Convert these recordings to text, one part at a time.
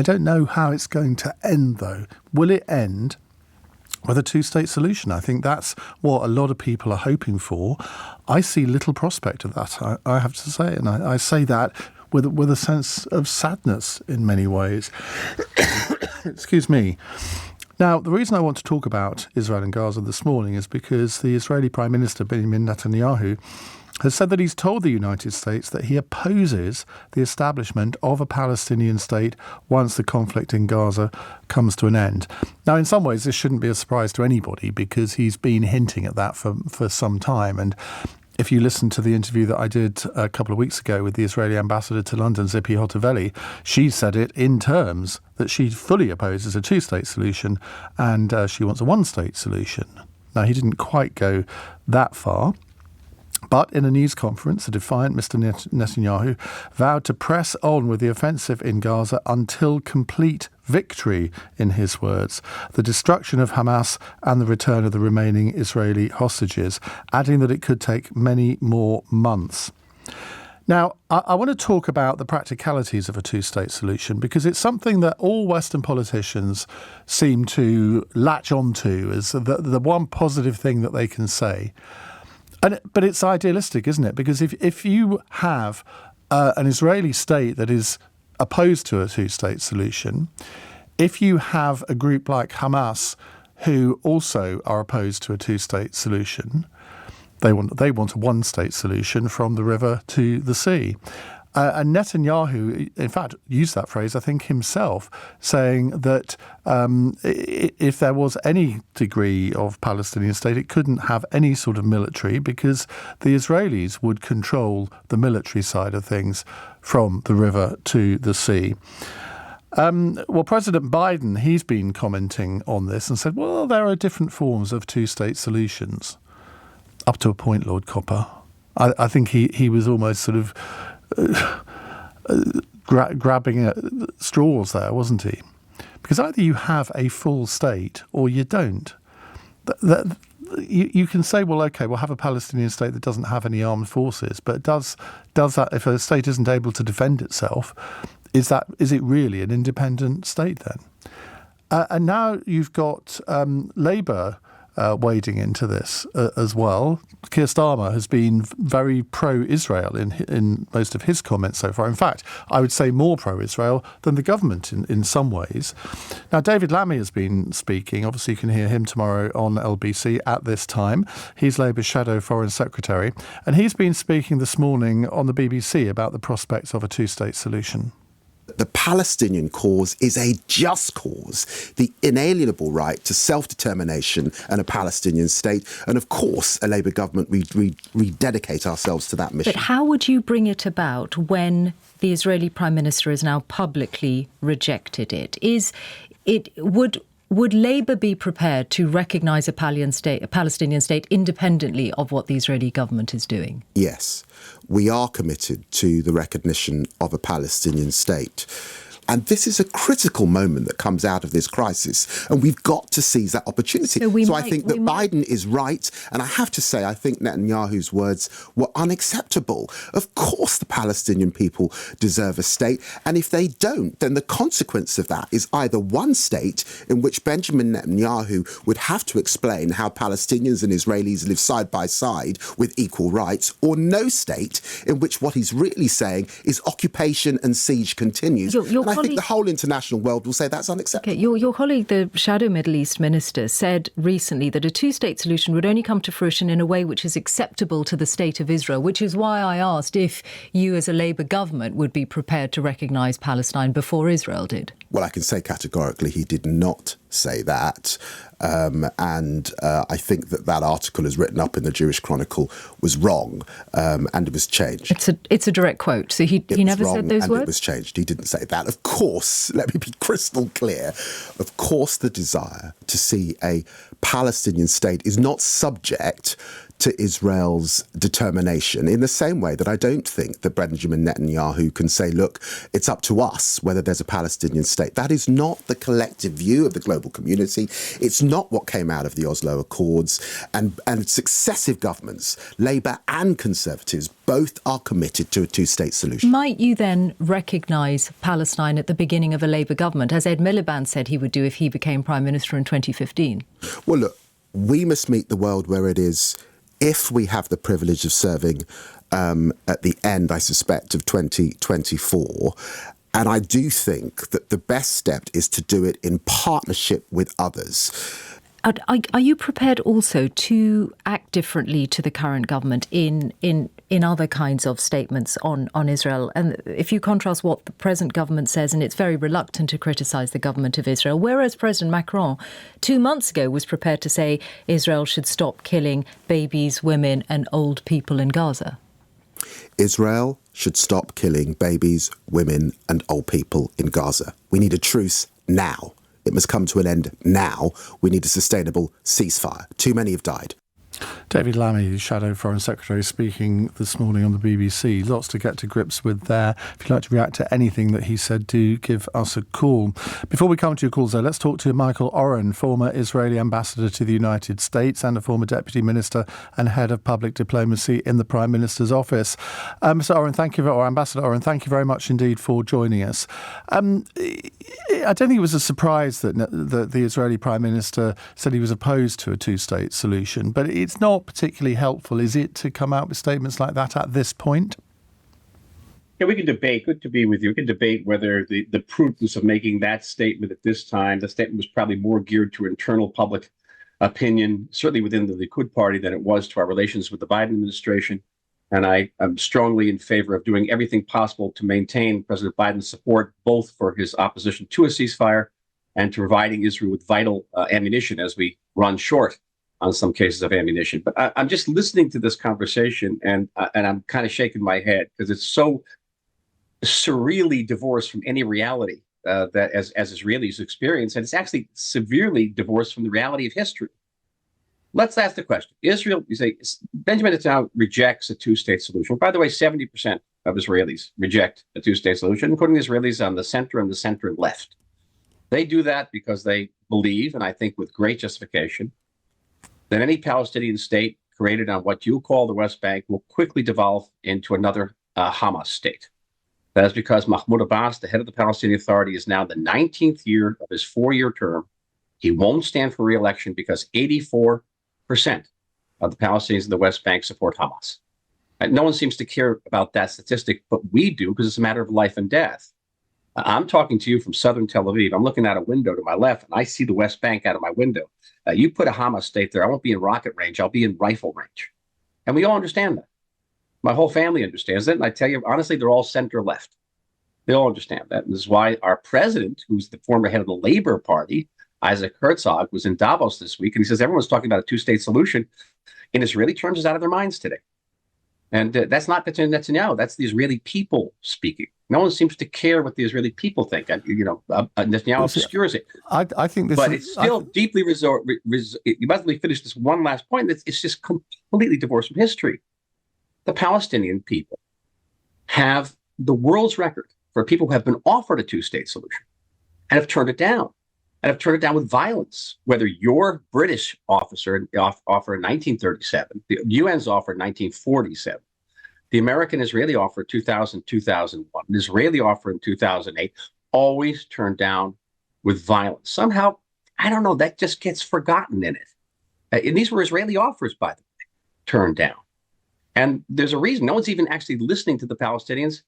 I don't know how it's going to end, though. Will it end with a two-state solution? I think that's what a lot of people are hoping for. I see little prospect of that, I have to say, and I say that with a sense of sadness in many ways. Excuse me. Now, the reason I want to talk about Israel and Gaza this morning is because the Israeli Prime Minister, Benjamin Netanyahu, has said that he's told the United States that he opposes the establishment of a Palestinian state once the conflict in Gaza comes to an end. Now, in some ways, this shouldn't be a surprise to anybody because he's been hinting at that for some time. And if you listen to the interview that I did a couple of weeks ago with the Israeli ambassador to London, Zippy Hotovely, she said it in terms that she fully opposes a two-state solution and she wants a one-state solution. Now, he didn't quite go that far. But in a news conference, the defiant Mr. Netanyahu vowed to press on with the offensive in Gaza until complete victory, in his words, the destruction of Hamas and the return of the remaining Israeli hostages, adding that it could take many more months. Now, I want to talk about the practicalities of a two-state solution because it's something that all Western politicians seem to latch onto as the one positive thing that they can say. But it's idealistic, isn't it? Because if you have an Israeli state that is opposed to a two-state solution, if you have a group like Hamas who also are opposed to a two-state solution, they want a one-state solution from the river to the sea. And Netanyahu, in fact, used that phrase, I think, himself, saying that if there was any degree of Palestinian state, it couldn't have any sort of military because the Israelis would control the military side of things from the river to the sea. Well, President Biden, he's been commenting on this and said, well, there are different forms of two-state solutions. Up to a point, Lord Copper. I think he was almost sort of grabbing at straws there, wasn't he? Because either you have a full state or you don't. You can say, well, OK, we'll have a Palestinian state that doesn't have any armed forces, but does that, if a state isn't able to defend itself, is it really an independent state then? And now you've got Labour wading into this as well. Keir Starmer has been very pro-Israel in most of his comments so far. In fact, I would say more pro-Israel than the government in some ways. Now, David Lammy has been speaking. Obviously, you can hear him tomorrow on LBC at this time. He's Labour's shadow foreign secretary. And he's been speaking this morning on the BBC about the prospects of a two-state solution. The Palestinian cause is a just cause, the inalienable right to self-determination and a Palestinian state. And of course, a Labour government, we rededicate ourselves to that mission. But how would you bring it about when the Israeli Prime Minister has now publicly rejected it? Would Labour be prepared to recognise a Palestinian state independently of what the Israeli government is doing? Yes, we are committed to the recognition of a Palestinian state. And this is a critical moment that comes out of this crisis. And we've got to seize that opportunity. So I think that Biden is right. And I have to say, I think Netanyahu's words were unacceptable. Of course, the Palestinian people deserve a state. And if they don't, then the consequence of that is either one state in which Benjamin Netanyahu would have to explain how Palestinians and Israelis live side by side with equal rights, or no state in which what he's really saying is occupation and siege continues. I think the whole international world will say that's unacceptable. Okay, your colleague, the shadow Middle East minister, said recently that a two-state solution would only come to fruition in a way which is acceptable to the state of Israel, which is why I asked if you as a Labour government would be prepared to recognise Palestine before Israel did. Well, I can say categorically he did not say that. And I think that article as written up in the Jewish Chronicle was wrong and it was changed. It's a direct quote. So he never said those words? It was changed. He didn't say that. Of course, let me be crystal clear. Of course, the desire to see a Palestinian state is not subject to Israel's determination, in the same way that I don't think that Benjamin Netanyahu can say, look, it's up to us whether there's a Palestinian state. That is not the collective view of the global community. It's not what came out of the Oslo Accords. And successive governments, Labour and Conservatives, both are committed to a two-state solution. Might you then recognise Palestine at the beginning of a Labour government, as Ed Miliband said he would do if he became Prime Minister in 2015? Well, look, we must meet the world where it is, if we have the privilege of serving at the end, I suspect, of 2024. And I do think that the best step is to do it in partnership with others. Are you prepared also to act differently to the current government in other kinds of statements on Israel? And if you contrast what the present government says, and it's very reluctant to criticise the government of Israel, whereas President Macron 2 months ago was prepared to say Israel should stop killing babies, women and old people in Gaza. Israel should stop killing babies, women and old people in Gaza. We need a truce now. It must come to an end now. We need a sustainable ceasefire. Too many have died. David Lammy, Shadow Foreign Secretary, speaking this morning on the BBC. Lots to get to grips with there. If you'd like to react to anything that he said, do give us a call. Before we come to your calls, though, let's talk to MichaelOren, former Israeli ambassador to the United States and a former deputy minister and head of public diplomacy in the Prime Minister's office. Mr. Oren, or Ambassador Oren, thank you very much indeed for joining us. I don't think it was a surprise that the Israeli Prime Minister said he was opposed to a two-state solution, but it's not particularly helpful, is it, to come out with statements like that at this point? Yeah, we can debate. Good to be with you. We can debate whether the prudence of making that statement at this time, the statement was probably more geared to internal public opinion, certainly within the Likud party, than it was to our relations with the Biden administration. And I am strongly in favor of doing everything possible to maintain President Biden's support, both for his opposition to a ceasefire and to providing Israel with vital ammunition as we run short on some cases of ammunition. But I'm just listening to this conversation and I'm kind of shaking my head because it's so surreally divorced from any reality that as Israelis experience. And it's actually severely divorced from the reality of history. Let's ask the question. Israel, you say, Benjamin Netanyahu rejects a two-state solution. By the way, 70% of Israelis reject a two-state solution, including the Israelis on the center and left. They do that because they believe, and I think with great justification, that any Palestinian state created on what you call the West Bank will quickly devolve into another Hamas state. That is because Mahmoud Abbas, the head of the Palestinian Authority, is now the 19th year of his 4-year term. He won't stand for re-election because 84% of the Palestinians in the West Bank support Hamas. And no one seems to care about that statistic, but we do because it's a matter of life and death. I'm talking to you from southern Tel Aviv. I'm looking out a window to my left, and I see the West Bank out of my window. You put a Hamas state there, I won't be in rocket range. I'll be in rifle range. And we all understand that. My whole family understands that. And I tell you, honestly, they're all center-left. They all understand that. And this is why our president, who's the former head of the Labour Party, Isaac Herzog, was in Davos this week. And he says everyone's talking about a two-state solution. In Israeli terms, is out of their minds today. And that's not Netanyahu. That's the Israeli people speaking. No one seems to care what the Israeli people think. Netanyahu obscures it. I think this, but it's still deeply you must let me finish this one last point. It's just completely divorced from history. The Palestinian people have the world's record for people who have been offered a two-state solution and have turned it down. And have turned it down with violence. Whether your British offer in 1937, the UN's offer in 1947, the American-Israeli offer in 2000, 2001, the Israeli offer in 2008, always turned down with violence. Somehow, I don't know, that just gets forgotten in it. And these were Israeli offers, by the way, turned down. And there's a reason. No one's even actually listening to the Palestinians,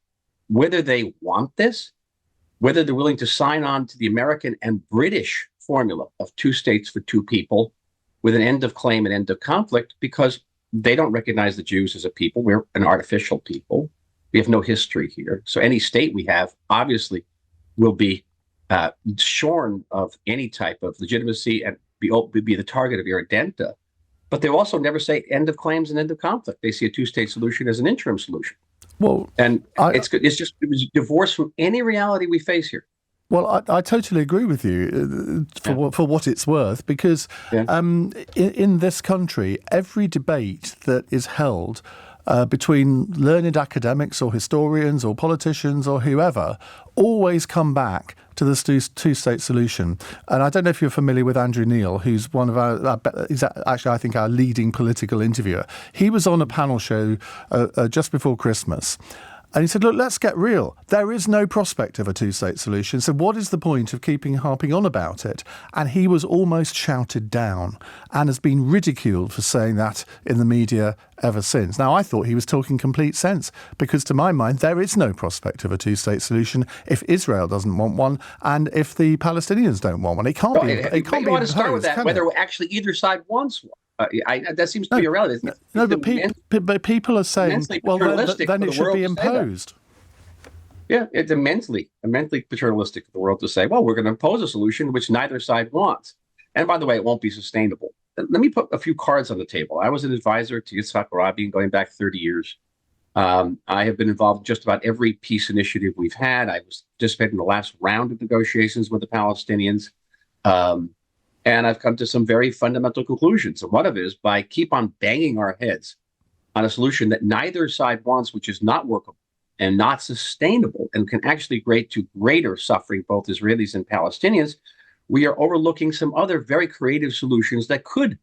whether they want this, whether they're willing to sign on to the American and British formula of two states for two people with an end of claim and end of conflict, because they don't recognize the Jews as a people. We're an artificial people. We have no history here. So any state we have obviously will be shorn of any type of legitimacy and be the target of irredenta. But they also never say end of claims and end of conflict. They see a two-state solution as an interim solution. Well, and it was divorced from any reality we face here. Well, I totally agree with you for what it's worth, because in this country, every debate that is held between learned academics or historians or politicians or whoever always come back to the two-state solution. And I don't know if you're familiar with Andrew Neil, who's one of he's actually, I think, our leading political interviewer. He was on a panel show just before Christmas. And he said, look, let's get real. There is no prospect of a two-state solution. So what is the point of harping on about it? And he was almost shouted down and has been ridiculed for saying that in the media ever since. Now, I thought he was talking complete sense, because to my mind, there is no prospect of a two-state solution if Israel doesn't want one and if the Palestinians don't want one. It can't be. It can't be. Want to start with that, whether actually either side wants one. That seems to be irrelevant. No, but people are saying, well, then it should be imposed. Yeah, it's immensely paternalistic of the world to say, well, we're going to impose a solution which neither side wants. And by the way, it won't be sustainable. Let me put a few cards on the table. I was an advisor to Yitzhak Rabin going back 30 years. I have been involved in just about every peace initiative we've had. I was participating in the last round of negotiations with the Palestinians. And I've come to some very fundamental conclusions. And one of it is, by keep on banging our heads on a solution that neither side wants, which is not workable and not sustainable and can actually lead to greater suffering, both Israelis and Palestinians, we are overlooking some other very creative solutions that could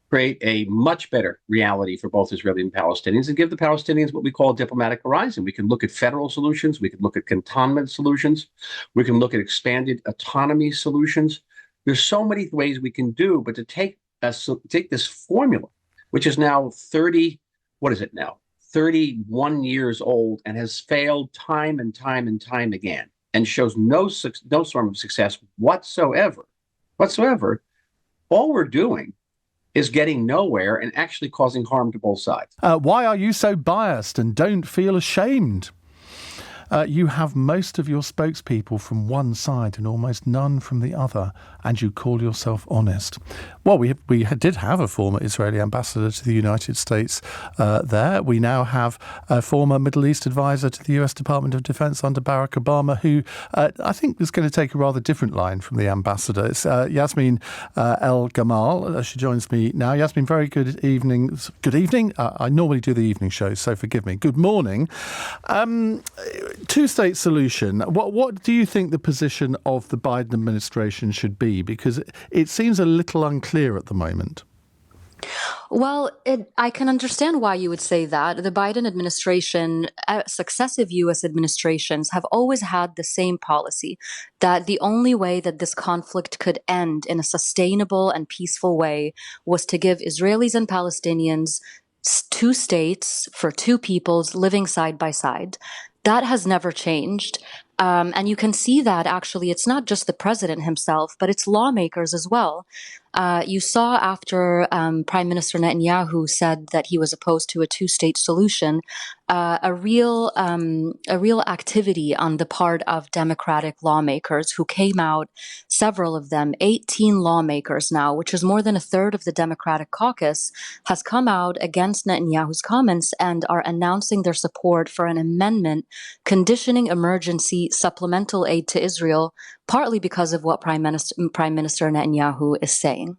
create a much better reality for both Israeli and Palestinians and give the Palestinians what we call a diplomatic horizon. We can look at federal solutions. We can look at cantonment solutions. We can look at expanded autonomy solutions. There's so many ways we can do, but to take this formula, which is now 31 years old and has failed time and time and time again, and shows no sort of success whatsoever, all we're doing is getting nowhere and actually causing harm to both sides. Why are you so biased and don't feel ashamed? You have most of your spokespeople from one side and almost none from the other, and you call yourself honest. Well, we did have a former Israeli ambassador to the United States there. We now have a former Middle East advisor to the US Department of Defense under Barack Obama, who I think is going to take a rather different line from the ambassador. It's Yasmin El Gamal. She joins me now. Yasmin, very good evening. Good evening. I normally do the evening shows, so forgive me. Good morning. Two-state solution. What do you think the position of the Biden administration should be? Because it seems a little unclear at the moment. Well, I can understand why you would say that. The Biden administration, successive U.S. administrations have always had the same policy, that the only way that this conflict could end in a sustainable and peaceful way was to give Israelis and Palestinians two states for two peoples living side by side. That has never changed. And you can see that actually it's not just the president himself, but it's lawmakers as well. You saw after Prime Minister Netanyahu said that he was opposed to a two-state solution, a real activity on the part of Democratic lawmakers who came out, several of them, 18 lawmakers now, which is more than a third of the Democratic caucus, has come out against Netanyahu's comments and are announcing their support for an amendment conditioning emergency supplemental aid to Israel, partly because of what Prime Minister Netanyahu is saying.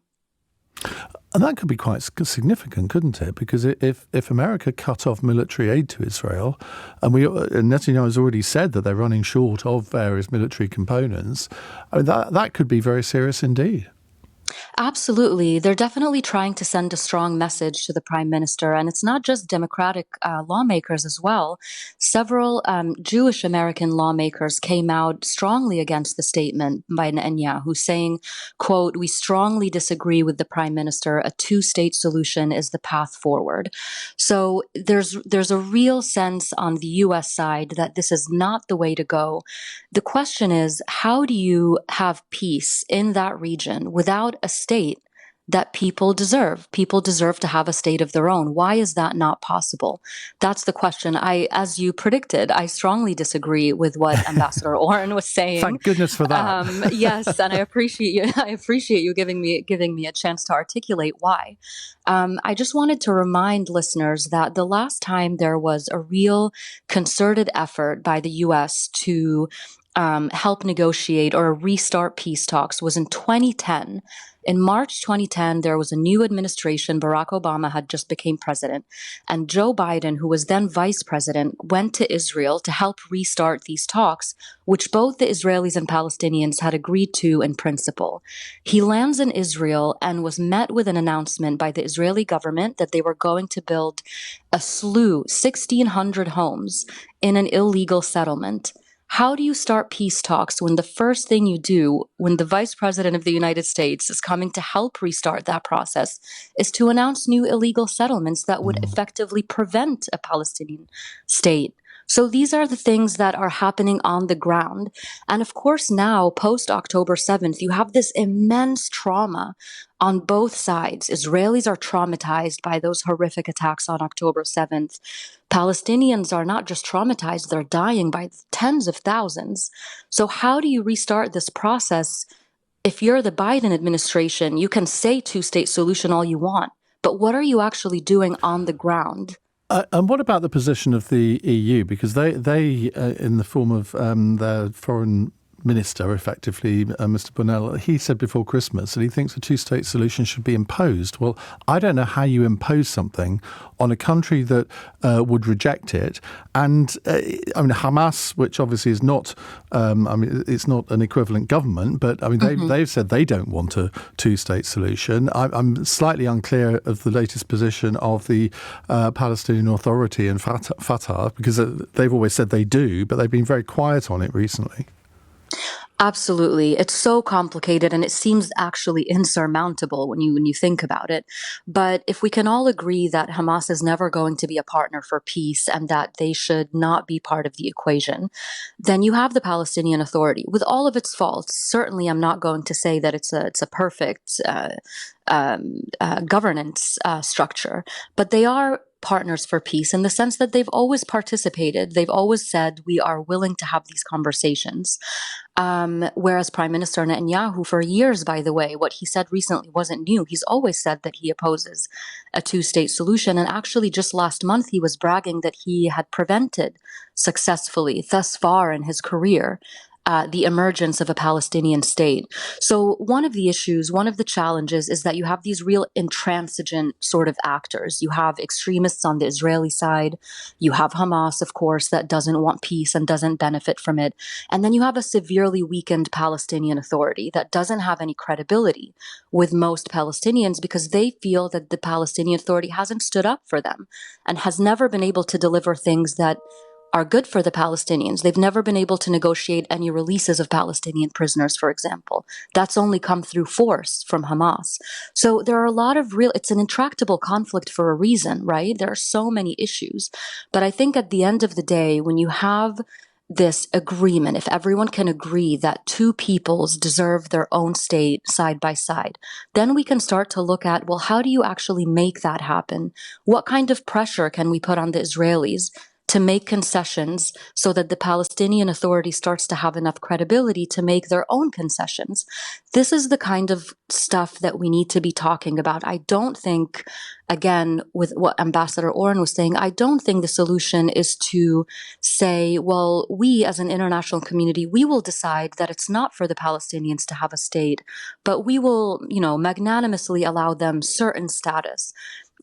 And that could be quite significant, couldn't it? Because if America cut off military aid to Israel, and Netanyahu has already said that they're running short of various military components, I mean, that could be very serious indeed. Absolutely. They're definitely trying to send a strong message to the prime minister. And it's not just Democratic lawmakers as well. Several Jewish American lawmakers came out strongly against the statement by Netanyahu, saying, quote, "We strongly disagree with the prime minister. A two-state solution is the path forward." So there's a real sense on the U.S. side that this is not the way to go. The question is, how do you have peace in that region without a state that people deserve? People deserve to have a state of their own. Why is that not possible? That's the question. As you predicted, I strongly disagree with what Ambassador Oren was saying. Thank goodness for that. Yes, and I appreciate you giving me a chance to articulate why. I just wanted to remind listeners that the last time there was a real concerted effort by the U.S. to help negotiate or restart peace talks was in 2010. In March 2010, there was a new administration. Barack Obama had just become president. And Joe Biden, who was then vice president, went to Israel to help restart these talks, which both the Israelis and Palestinians had agreed to in principle. He lands in Israel and was met with an announcement by the Israeli government that they were going to build a slew, 1,600 homes in an illegal settlement. How do you start peace talks when the first thing you do when the vice president of the United States is coming to help restart that process is to announce new illegal settlements that would effectively prevent a Palestinian state? So these are the things that are happening on the ground. And of course, now, post October 7th, you have this immense trauma on both sides. Israelis are traumatized by those horrific attacks on October 7th. Palestinians are not just traumatized, they're dying by tens of thousands. So how do you restart this process? If you're the Biden administration, you can say two-state solution all you want, but what are you actually doing on the ground? And what about the position of the EU? Because they in the form of their foreign minister, effectively, Mr. Bonnell, he said before Christmas that he thinks a two-state solution should be imposed. Well, I don't know how you impose something on a country that would reject it. And Hamas, which obviously is not, it's not an equivalent government, but they've said they don't want a two-state solution. I'm slightly unclear of the latest position of the Palestinian Authority and Fatah, because they've always said they do, but they've been very quiet on it recently. Absolutely. It's so complicated and it seems actually insurmountable when you think about it. But if we can all agree that Hamas is never going to be a partner for peace and that they should not be part of the equation, then you have the Palestinian Authority with all of its faults. Certainly, I'm not going to say that it's a perfect governance structure, but they are partners for peace in the sense that they've always participated. They've always said we are willing to have these conversations. Whereas Prime Minister Netanyahu, for years, by the way, what he said recently wasn't new. He's always said that he opposes a two-state solution. And actually, just last month, he was bragging that he had prevented successfully thus far in his career the emergence of a Palestinian state. So one of the issues, one of the challenges is that you have these real intransigent sort of actors. You have extremists on the Israeli side. You have Hamas, of course, that doesn't want peace and doesn't benefit from it. And then you have a severely weakened Palestinian Authority that doesn't have any credibility with most Palestinians because they feel that the Palestinian Authority hasn't stood up for them and has never been able to deliver things that are good for the Palestinians. They've never been able to negotiate any releases of Palestinian prisoners, for example. That's only come through force from Hamas. So there are a lot of it's an intractable conflict for a reason, right? There are so many issues. But I think at the end of the day, when you have this agreement, if everyone can agree that two peoples deserve their own state side by side, then we can start to look at, well, how do you actually make that happen? What kind of pressure can we put on the Israelis to make concessions so that the Palestinian Authority starts to have enough credibility to make their own concessions? This is the kind of stuff that we need to be talking about. I don't think, again, with what Ambassador Oren was saying, I don't think the solution is to say, well, we as an international community, we will decide that it's not for the Palestinians to have a state, but we will, magnanimously allow them certain status.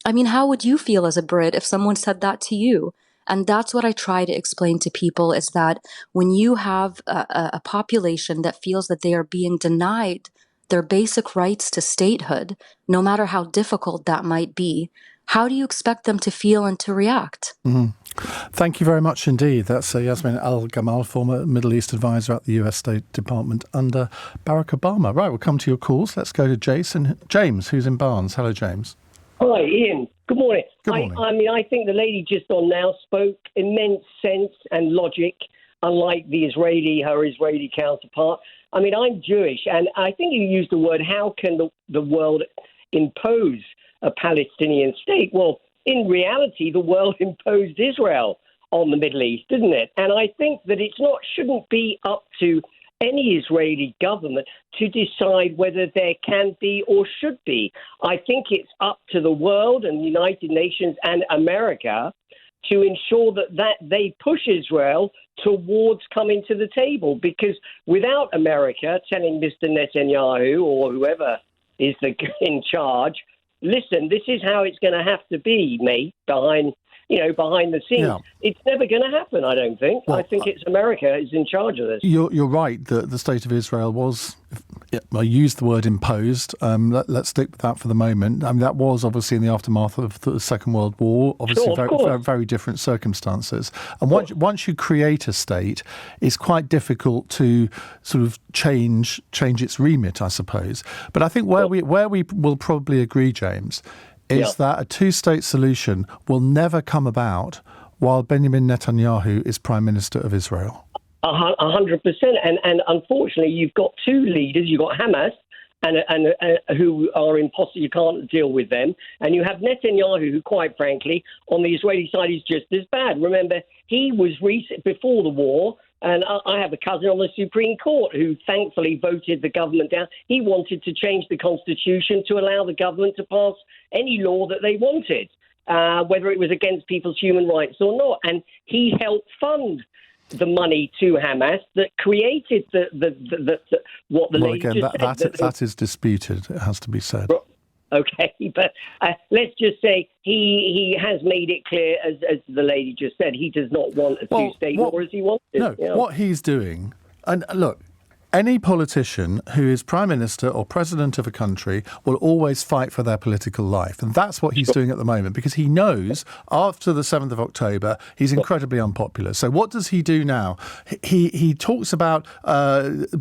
I mean, how would you feel as a Brit if someone said that to you? And that's what I try to explain to people, is that when you have a population that feels that they are being denied their basic rights to statehood, no matter how difficult that might be, how do you expect them to feel and to react? Mm-hmm. Thank you very much indeed. That's Yasmin Al-Gamal, former Middle East advisor at the US State Department under Barack Obama. Right, we'll come to your calls. Let's go to James, who's in Barnes. Hello, James. Hi, Ian. Good morning. Good morning. I think the lady just on now spoke immense sense and logic, unlike her Israeli counterpart. I mean, I'm Jewish, and I think you used the word, how can the world impose a Palestinian state? Well, in reality, the world imposed Israel on the Middle East, didn't it? And I think that shouldn't be up to any Israeli government to decide whether there can be or should be. I think it's up to the world and the United Nations and America to ensure that they push Israel towards coming to the table. Because without America telling Mr. Netanyahu or whoever is in charge, listen, this is how it's going to have to be, mate, behind the scenes. Yeah. It's never going to happen, I don't think. Well, I think it's America is in charge of this. You're right that the state of Israel was, I used the word imposed. Let's stick with that for the moment. I mean, that was obviously in the aftermath of the Second World War, obviously very different circumstances. And once you create a state, it's quite difficult to sort of change its remit, I suppose. But I think where we will probably agree, James, is that a two-state solution will never come about while Benjamin Netanyahu is Prime Minister of Israel. 100%. And unfortunately, you've got two leaders. You've got Hamas, and who are impossible. You can't deal with them. And you have Netanyahu, who, quite frankly, on the Israeli side is just as bad. Remember, he was before the war. And I have a cousin on the Supreme Court who thankfully voted the government down. He wanted to change the constitution to allow the government to pass any law that they wanted, whether it was against people's human rights or not. And he helped fund the money to Hamas that created what the lady just said. That is disputed, it has to be said. Okay, but let's just say he has made it clear, as the lady just said, he does not want a two-state war as he wants it. No, what he's doing, and look, any politician who is Prime Minister or President of a country will always fight for their political life. And that's what he's doing at the moment, because he knows after the 7th of October, he's incredibly unpopular. So what does he do now? He talks about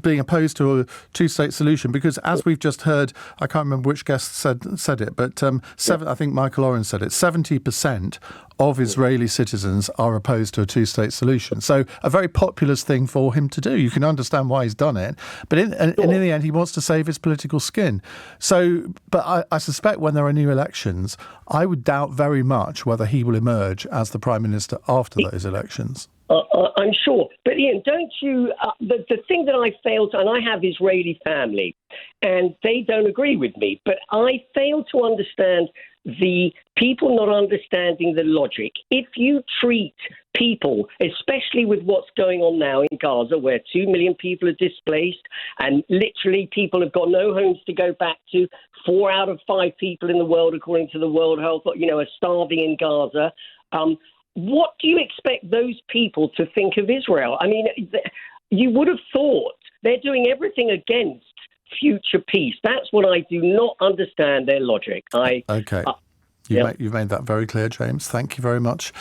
being opposed to a two-state solution because, as we've just heard, I can't remember which guest said it, but I think MichaelOren said it, 70% of Israeli citizens are opposed to a two-state solution. So a very populist thing for him to do. You can understand why he's done it. But in the end, he wants to save his political skin. So, but I suspect when there are new elections, I would doubt very much whether he will emerge as the Prime Minister after those elections. I'm sure. But Iain, don't you, the thing that I fail to, and I have Israeli family, and they don't agree with me, but I fail to understand the people not understanding the logic. If you treat people, especially with what's going on now in Gaza, where 2 million people are displaced and literally people have got no homes to go back to, 4 out of 5 people in the world, according to the World Health, are starving in Gaza. What do you expect those people to think of Israel? I mean, you would have thought they're doing everything against future peace. That's what I do not understand their logic. Okay. You've made that very clear, James. Thank you very much.